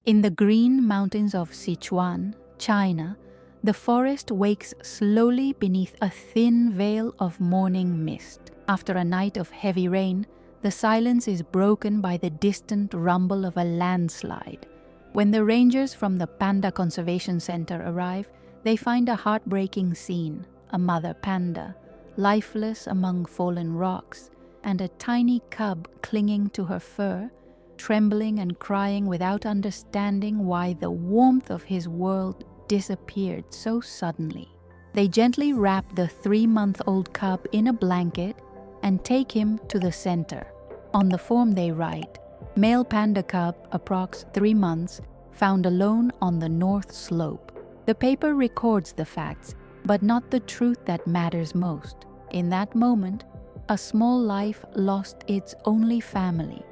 In the green mountains of Sichuan, China, the forest wakes slowly beneath a thin veil of morning mist. After a night of heavy rain, the silence is broken by the distant rumble of a landslide. When the rangers from the Panda Conservation Center arrive, they find a heartbreaking scene: a mother panda, lifeless among fallen rocks, and a tiny cub clinging to her fur, trembling and crying without understanding why the warmth of his world disappeared so suddenly. They gently wrap the 3-month-old cub in a blanket and take him to the center. On the form they write, "Male panda cub, approx 3 months, found alone on the north slope." The paper records the facts, but not the truth that matters most. In that moment, a small life lost its only family,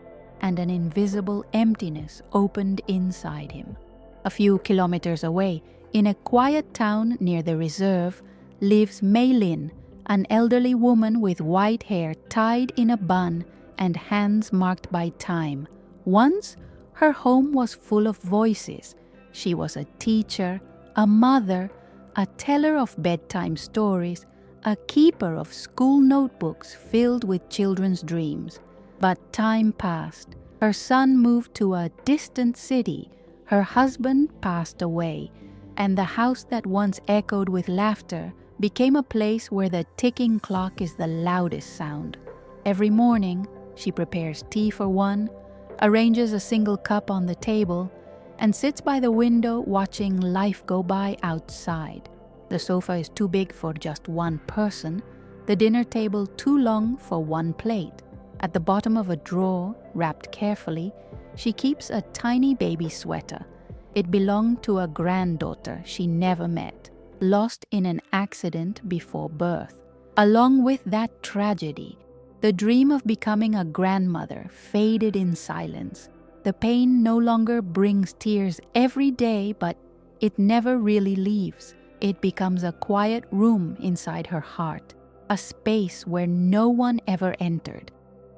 and an invisible emptiness opened inside him. A few kilometers away, in a quiet town near the reserve, lives Mei Lin, an elderly woman with white hair tied in a bun and hands marked by time. Once, her home was full of voices. She was a teacher, a mother, a teller of bedtime stories, a keeper of school notebooks filled with children's dreams. But time passed. Her son moved to a distant city, her husband passed away, and the house that once echoed with laughter became a place where the ticking clock is the loudest sound. Every morning, she prepares tea for one, arranges a single cup on the table, and sits by the window watching life go by outside. The sofa is too big for just one person, the dinner table too long for one plate. At the bottom of a drawer, wrapped carefully, she keeps a tiny baby sweater. It belonged to a granddaughter she never met, lost in an accident before birth. Along with that tragedy, the dream of becoming a grandmother faded in silence. The pain no longer brings tears every day, but it never really leaves. It becomes a quiet room inside her heart, a space where no one ever entered.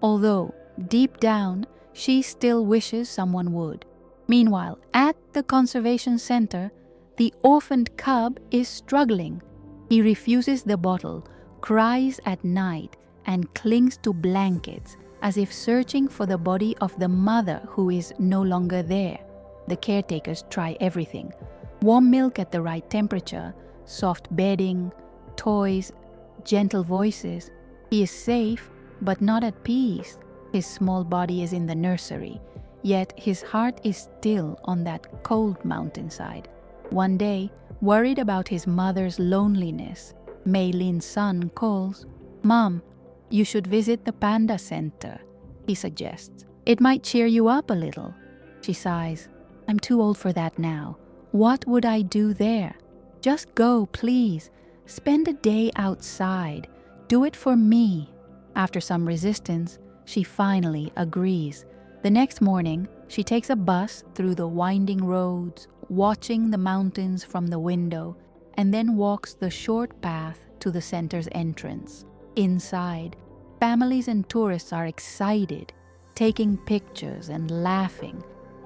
Although, deep down, she still wishes someone would. Meanwhile, at the conservation center, the orphaned cub is struggling. He refuses the bottle, cries at night, and clings to blankets as if searching for the body of the mother who is no longer there. The caretakers try everything: warm milk at the right temperature, soft bedding, toys, gentle voices. He is safe, but not at peace. His small body is in the nursery, yet his heart is still on that cold mountainside. One day, worried about his mother's loneliness, Mei Lin's son calls. "Mom, you should visit the Panda Center," he suggests. "It might cheer you up a little." She sighs. "I'm too old for that now. What would I do there?" "Just go, please. Spend a day outside. Do it for me." After some resistance, she finally agrees. The next morning, she takes a bus through the winding roads, watching the mountains from the window, and then walks the short path to the center's entrance. Inside, families and tourists are excited, taking pictures and laughing.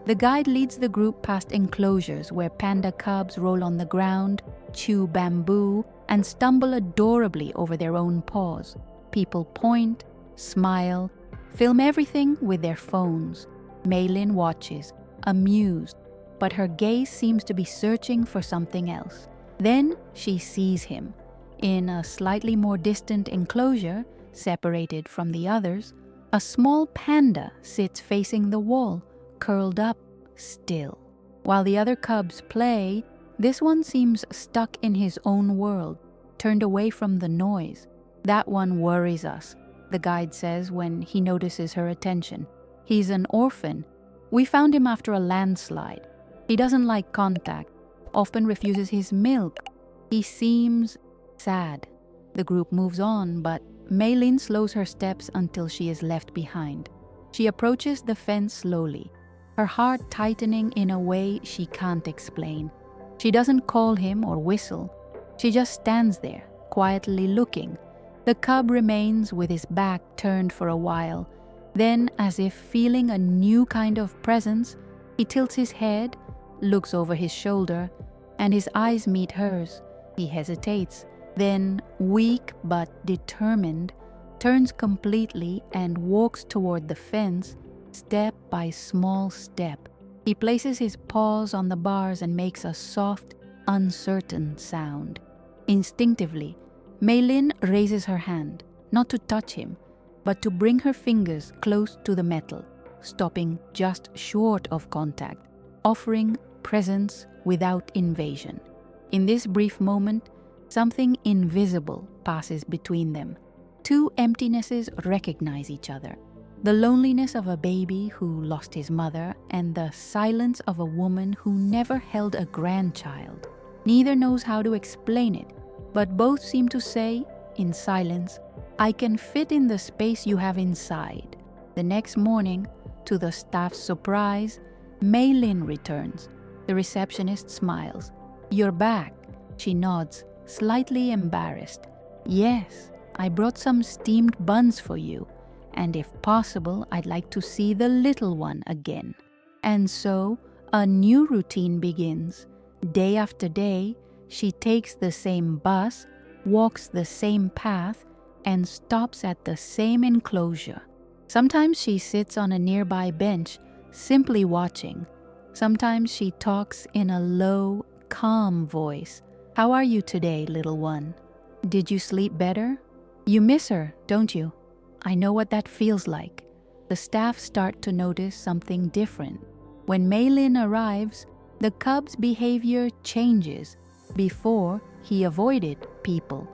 The guide leads the group past enclosures where panda cubs roll on the ground, chew bamboo, and stumble adorably over their own paws. People point, smile, film everything with their phones. Mei Lin watches, amused, but her gaze seems to be searching for something else. Then she sees him. In a slightly more distant enclosure, separated from the others, a small panda sits facing the wall, curled up, still. While the other cubs play, this one seems stuck in his own world, turned away from the noise. "That one worries us," the guide says when he notices her attention. "He's an orphan. We found him after a landslide. He doesn't like contact, often refuses his milk. He seems sad." The group moves on, but Mei Lin slows her steps until she is left behind. She approaches the fence slowly, her heart tightening in a way she can't explain. She doesn't call him or whistle. She just stands there, quietly looking. The cub remains with his back turned for a while. Then, as if feeling a new kind of presence, He tilts his head, looks over his shoulder, and his eyes meet hers. He hesitates, then, weak but determined, turns completely and walks toward the fence, step by small step. He places his paws on the bars and makes a soft, uncertain sound. Instinctively, Mei-Lin raises her hand, not to touch him, but to bring her fingers close to the metal, stopping just short of contact, offering presence without invasion. In this brief moment, something invisible passes between them. Two emptinesses recognize each other. The loneliness of a baby who lost his mother and the silence of a woman who never held a grandchild. Neither knows how to explain it, but both seem to say, in silence, "I can fit in the space you have inside." The next morning, to the staff's surprise, Mei-Lin returns. The receptionist smiles. "You're back." She nods, slightly embarrassed. "Yes, I brought some steamed buns for you, and if possible, I'd like to see the little one again." And so, a new routine begins. Day after day, she takes the same bus, walks the same path, and stops at the same enclosure. Sometimes she sits on a nearby bench, simply watching. Sometimes she talks in a low, calm voice. "How are you today, little one? Did you sleep better? You miss her, don't you?" "I know what that feels like." The staff start to notice something different. When Mei-Lin arrives, the cub's behavior changes. Before, he avoided people.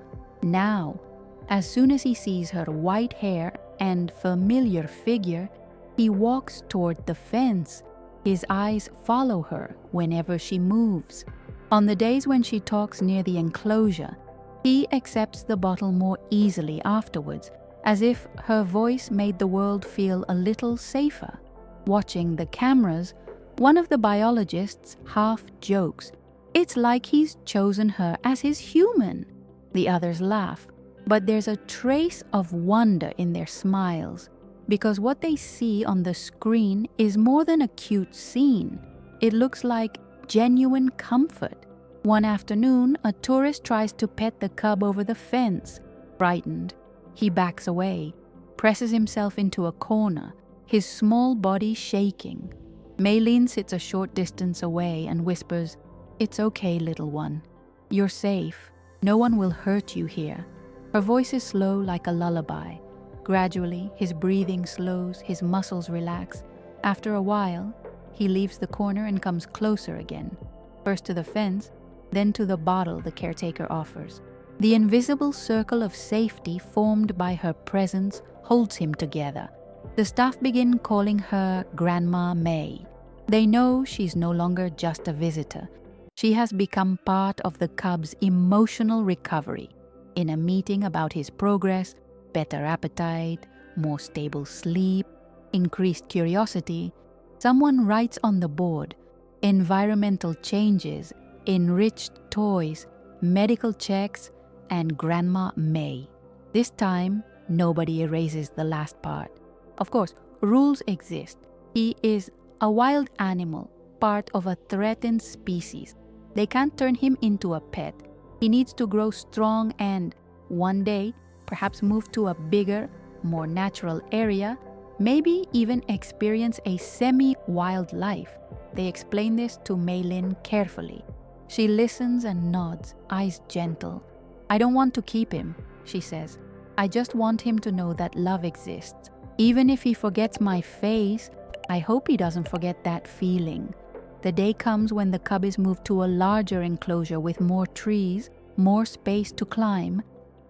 Now, as soon as he sees her white hair and familiar figure, he walks toward the fence. His eyes follow her whenever she moves. On the days when she talks near the enclosure, he accepts the bottle more easily afterwards, as if her voice made the world feel a little safer. Watching the cameras, one of the biologists half jokes, "It's like he's chosen her as his human." The others laugh, but there's a trace of wonder in their smiles, because what they see on the screen is more than a cute scene. It looks like genuine comfort. One afternoon, a tourist tries to pet the cub over the fence. Frightened, he backs away, presses himself into a corner, his small body shaking. Mei-Lin sits a short distance away and whispers, "It's okay, little one. You're safe. No one will hurt you here." Her voice is slow like a lullaby. Gradually, his breathing slows, his muscles relax. After a while, he leaves the corner and comes closer again, first to the fence, then to the bottle the caretaker offers. The invisible circle of safety formed by her presence holds him together. The staff begin calling her Grandma May. They know she's no longer just a visitor. She has become part of the cub's emotional recovery. In a meeting about his progress, better appetite, more stable sleep, increased curiosity, someone writes on the board, environmental changes, enriched toys, medical checks, and Grandma May. This time, nobody erases the last part. Of course, rules exist. He is a wild animal, part of a threatened species. They can't turn him into a pet. He needs to grow strong and, one day, perhaps move to a bigger, more natural area, maybe even experience a semi-wild life. They explain this to Mei-Lin carefully. She listens and nods, eyes gentle. "I don't want to keep him," she says. "I just want him to know that love exists. Even if he forgets my face, I hope he doesn't forget that feeling." The day comes when the cub is moved to a larger enclosure with more trees, more space to climb,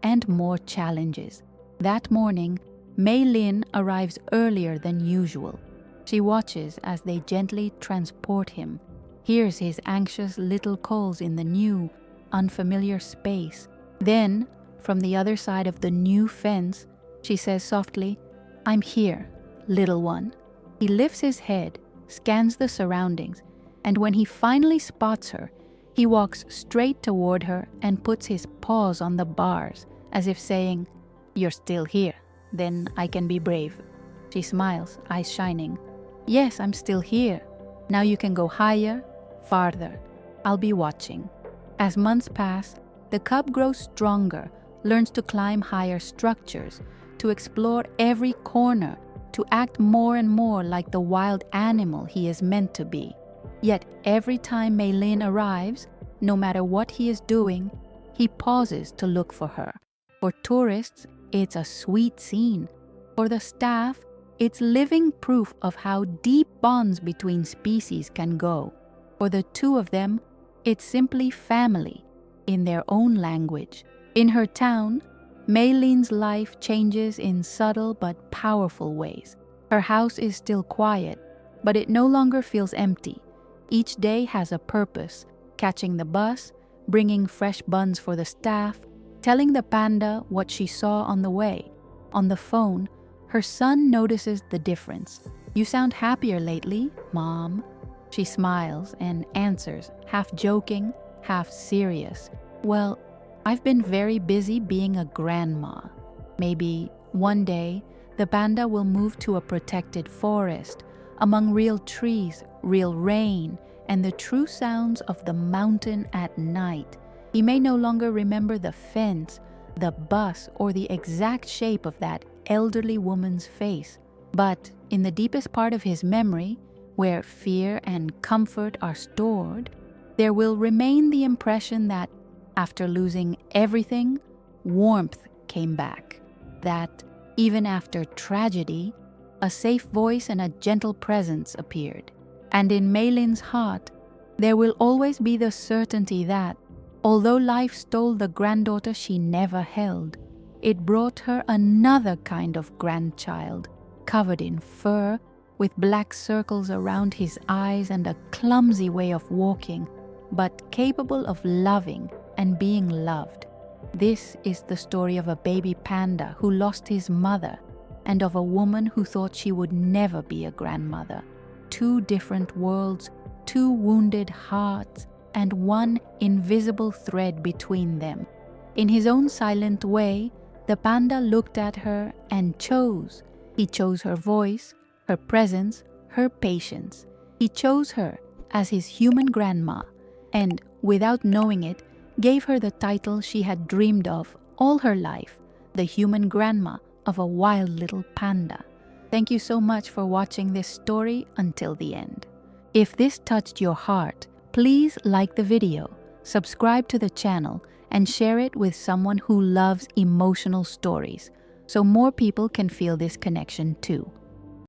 and more challenges. That morning, Mei-Lin arrives earlier than usual. She watches as they gently transport him, hears his anxious little calls in the new, unfamiliar space. Then, from the other side of the new fence, she says softly, "I'm here, little one." He lifts his head, scans the surroundings, and when he finally spots her, he walks straight toward her and puts his paws on the bars, as if saying, "You're still here, then I can be brave." She smiles, eyes shining. "Yes, I'm still here." Now you can go higher, farther. I'll be watching." As months pass, the cub grows stronger, learns to climb higher structures, to explore every corner, to act more and more like the wild animal he is meant to be. Yet every time Mei Lin arrives, no matter what he is doing, he pauses to look for her. For tourists, it's a sweet scene. For the staff, it's living proof of how deep bonds between species can go. For the two of them, it's simply family, in their own language. In her town, Mei Lin's life changes in subtle but powerful ways. Her house is still quiet, but it no longer feels empty. Each day has a purpose: catching the bus, bringing fresh buns for the staff, telling the panda what she saw on the way. On the phone, her son notices the difference. "You sound happier lately, Mom." She smiles and answers, half joking, half serious. "Well, I've been very busy being a grandma. Maybe one day the panda will move to a protected forest, among real trees, real rain, and the true sounds of the mountain at night. He may no longer remember the fence, the bus, or the exact shape of that elderly woman's face. But in the deepest part of his memory, where fear and comfort are stored, there will remain the impression that after losing everything, warmth came back. That even after tragedy, a safe voice and a gentle presence appeared. And in Mei Lin's heart, there will always be the certainty that, although life stole the granddaughter she never held, it brought her another kind of grandchild, covered in fur, with black circles around his eyes and a clumsy way of walking, but capable of loving and being loved. This is the story of a baby panda who lost his mother, and of a woman who thought she would never be a grandmother. Two different worlds, two wounded hearts, and one invisible thread between them. In his own silent way, the panda looked at her and chose. He chose her voice, her presence, her patience. He chose her as his human grandma, and without knowing it, gave her the title she had dreamed of all her life, the human grandma of a wild little panda. Thank you so much for watching this story until the end. If this touched your heart, please like the video, subscribe to the channel, and share it with someone who loves emotional stories, so more people can feel this connection too.